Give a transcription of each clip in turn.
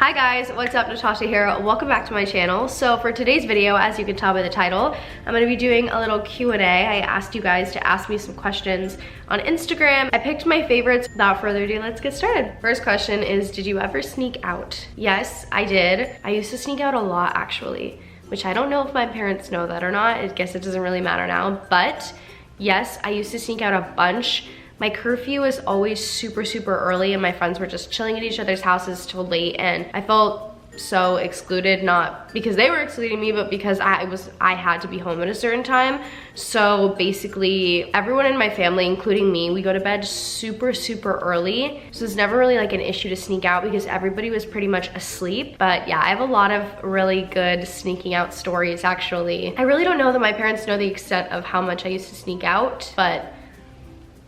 Hi guys, what's up? Natasha here. Welcome back to my channel. So for today's video, as you can tell by the title, I'm going to be doing a little Q&A. I asked you guys to ask me some questions on Instagram. I picked my favorites. Without further ado, let's get started. First question is, did you ever sneak out? Yes, I did. I used to sneak out a lot actually, which I don't know if my parents know that or not. I guess it doesn't really matter now, but yes, I used to sneak out a bunch. My curfew was always super early and my friends were just chilling at each other's houses till late, and I felt so excluded, not because they were excluding me, but because I had to be home at a certain time. So basically everyone in my family, including me, we go to bed super early. So it's never really like an issue to sneak out because everybody was pretty much asleep. But yeah, I have a lot of really good sneaking out stories actually. I really don't know that my parents know the extent of how much I used to sneak out, but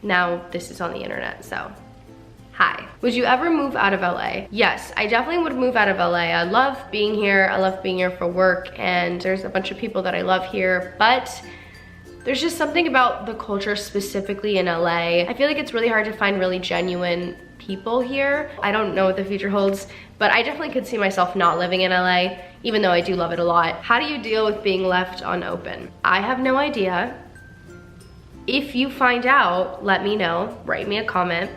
now this is on the internet, so hi. Would you ever move out of LA? Yes, I definitely would move out of LA. I love being here. I love being here for work, and there's a bunch of people that I love here, but there's just something about the culture specifically in LA. I feel like it's really hard to find really genuine people here. I don't know what the future holds, but I definitely could see myself not living in LA, even though I do love it a lot. How do you deal with being left unopened? I have no idea. If you find out, let me know, write me a comment,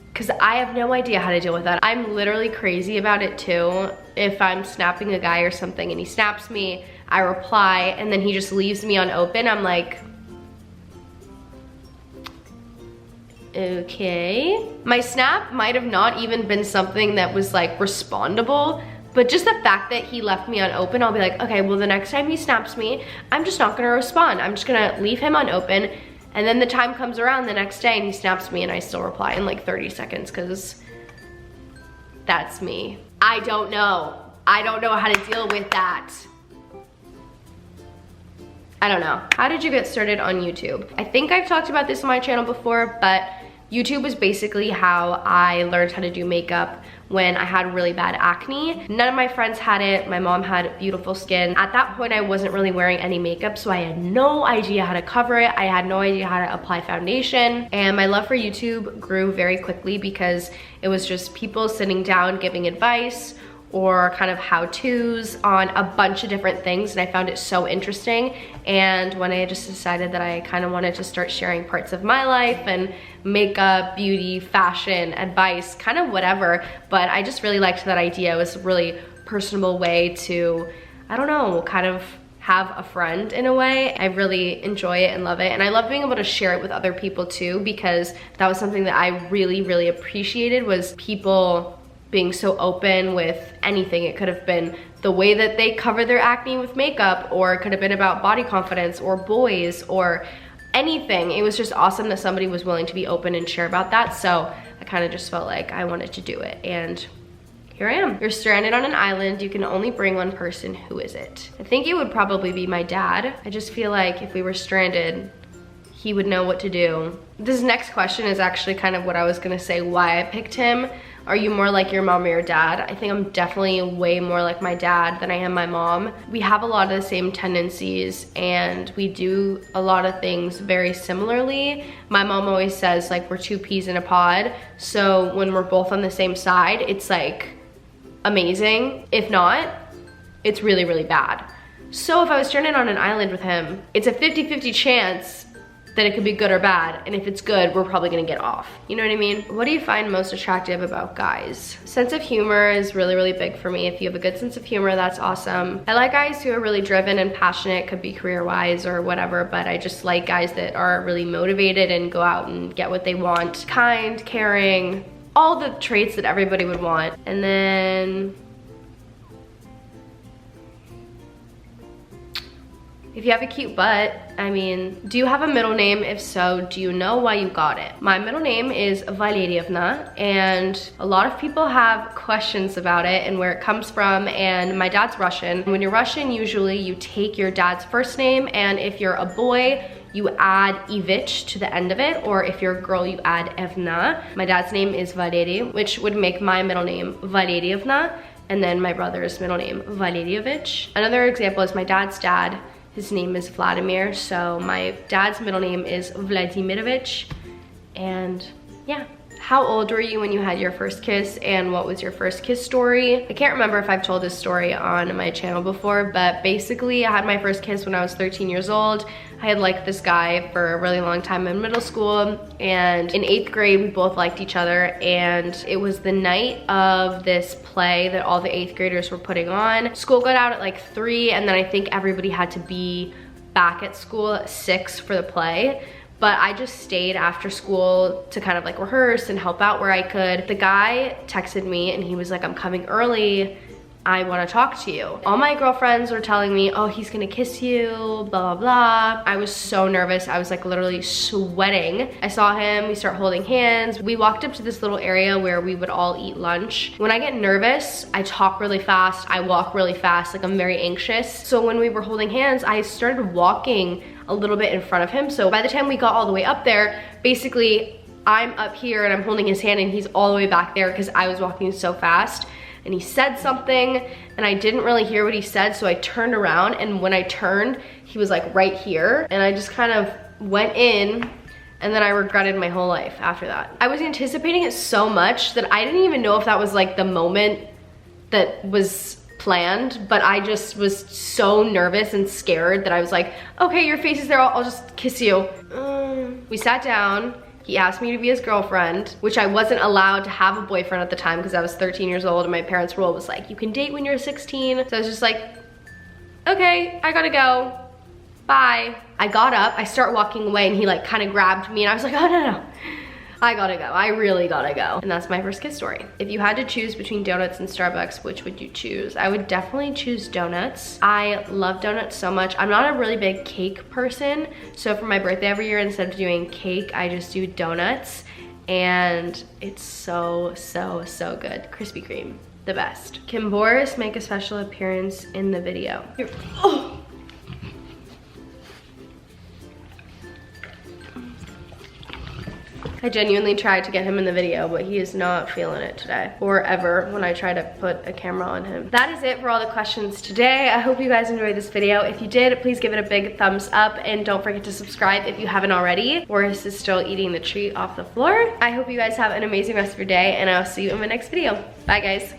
because I have no idea how to deal with that. I'm literally crazy about it too. If I'm snapping a guy or something and he snaps me, I reply, and then he just leaves me unopened, I'm like, okay. My snap might have not even been something that was like respondable, but just the fact that he left me unopened, I'll be like, okay, well the next time he snaps me, I'm just not gonna respond. I'm just gonna leave him unopened, and then the time comes around the next day and he snaps me and I still reply in like 30 seconds because that's me. I don't know. I don't know how to deal with that. I don't know. How did you get started on YouTube? I think I've talked about this on my channel before, but YouTube was basically how I learned how to do makeup when I had really bad acne. None of my friends had it. My mom had beautiful skin. At that point, I wasn't really wearing any makeup, so I had no idea how to cover it. I had no idea how to apply foundation. And my love for YouTube grew very quickly because it was just people sitting down giving advice or kind of how-tos on a bunch of different things, and I found it so interesting. And when I just decided that I kind of wanted to start sharing parts of my life and makeup, beauty, fashion, advice, kind of whatever, but I just really liked that idea. It was a really personable way to, I don't know, kind of have a friend in a way. I really enjoy it and love it, and I love being able to share it with other people too, because that was something that I really appreciated, was people being so open with anything. It could have been the way that they cover their acne with makeup, or it could have been about body confidence or boys or anything. It was just awesome that somebody was willing to be open and share about that. So I kind of just felt like I wanted to do it, and here I am. You're stranded on an island. You can only bring one person. Who is it? I think it would probably be my dad. I just feel like if we were stranded, he would know what to do. This next question is actually kind of what I was gonna say, why I picked him. Are you more like your mom or your dad? I think I'm definitely way more like my dad than I am my mom. We have a lot of the same tendencies and we do a lot of things very similarly. My mom always says like we're two peas in a pod. So when we're both on the same side, it's like amazing. If not, it's really bad. So if I was stranded on an island with him, it's a 50-50 chance that it could be good or bad, and if it's good, we're probably gonna get off. You know what I mean? What do you find most attractive about guys? Sense of humor is really big for me. If you have a good sense of humor, that's awesome. I like guys who are really driven and passionate, could be career-wise or whatever, but I just like guys that are really motivated and go out and get what they want. Kind, caring, all the traits that everybody would want. And then if you have a cute butt, I mean, do you have a middle name? If so, do you know why you got it? My middle name is Valerievna, and a lot of people have questions about it and where it comes from, and my dad's Russian. When you're Russian, usually you take your dad's first name, and if you're a boy, you add Ivich to the end of it, or if you're a girl, you add Evna. My dad's name is Valery, which would make my middle name Valerievna, and then my brother's middle name Valerievich. Another example is my dad's dad. His name is Vladimir, so my dad's middle name is Vladimirovich, and yeah, How old were you when you had your first kiss, and what was your first kiss story? I can't remember if I've told this story on my channel before, but basically I had my first kiss when I was 13 years old. I had liked this guy for a really long time in middle school, and in 8th grade we both liked each other, and it was the night of this play that all the 8th graders were putting on. School got out at like 3, and then I think everybody had to be back at school at 6 for the play. But I just stayed after school to kind of like rehearse and help out where I could. The guy texted me and he was like, I'm coming early, I wanna talk to you. All my girlfriends were telling me, oh, he's gonna kiss you, blah, blah, blah. I was so nervous. I was like literally sweating. I saw him, we start holding hands. We walked up to this little area where we would all eat lunch. When I get nervous, I talk really fast, I walk really fast, like I'm very anxious. So when we were holding hands, I started walking a little bit in front of him. So by the time we got all the way up there, basically I'm up here and I'm holding his hand and he's all the way back there because I was walking so fast. And he said something and I didn't really hear what he said, so I turned around, and when I turned, he was like right here, and I just kind of went in, and then I regretted my whole life after that. I was anticipating it so much that I didn't even know if that was like the moment that was planned, but I just was so nervous and scared that I was like, okay, your face is there, I'll just kiss you. We sat down. He asked me to be his girlfriend, which I wasn't allowed to have a boyfriend at the time because I was 13 years old, and my parents' rule was like, you can date when you're 16. So I was just like, okay, I gotta go, bye. I got up, I start walking away, and he like kind of grabbed me, and I was like, oh no. I gotta go, I really gotta go. And that's my first kiss story. If you had to choose between donuts and Starbucks, which would you choose? I would definitely choose donuts. I love donuts so much. I'm not a really big cake person, so for my birthday every year, instead of doing cake, I just do donuts, and it's so, so, so good. Krispy Kreme, the best. Can Boris make a special appearance in the video? Oh. I genuinely tried to get him in the video, but he is not feeling it today, or ever when I try to put a camera on him. That is it for all the questions today. I hope you guys enjoyed this video. If you did, please give it a big thumbs up, and don't forget to subscribe if you haven't already. Boris is still eating the treat off the floor. I hope you guys have an amazing rest of your day, and I'll see you in my next video. Bye, guys.